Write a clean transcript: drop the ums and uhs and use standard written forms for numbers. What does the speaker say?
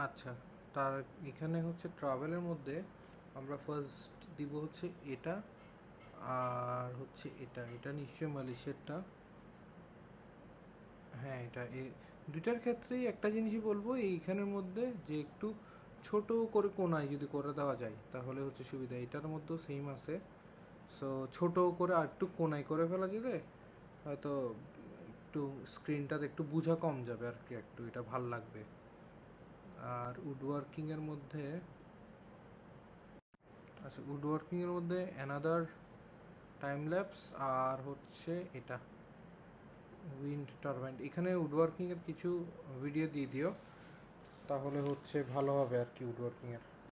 আচ্ছা, তার এখানে হচ্ছে ট্রাভেলের মধ্যে আমরা ফার্স্ট দিব হচ্ছে এটা, আর হচ্ছে এটা এটা নিশ্চয়ই মালয়েশিয়ারটা। হ্যাঁ, এটা এই দুইটার ক্ষেত্রেই একটা জিনিসই বলবো, এইখানের মধ্যে যে একটু ছোট করে কোনায় যদি করে দেওয়া যায় তাহলে হচ্ছে সুবিধা। এটার মধ্যেও সেম আছে, সো ছোট করে আর একটু কোনায় করে ফেলা যেতে হয়তো একটু স্ক্রিনটাতে একটু বোঝা কম যাবে আর কি, একটু এটা ভাল লাগবে। আর উডওয়ার্কিংয়ের মধ্যে, আচ্ছা উডওয়ার্কিংয়ের মধ্যে অ্যানাদার টাইম ল্যাপস আর হচ্ছে এটা উইন্ড টারবাইন। এখানে উডওয়ার্কিংয়ের কিছু ভিডিও দিয়ে দিও, তাহলে হচ্ছে ভালো হবে আর কি উডওয়ার্কিংয়ের।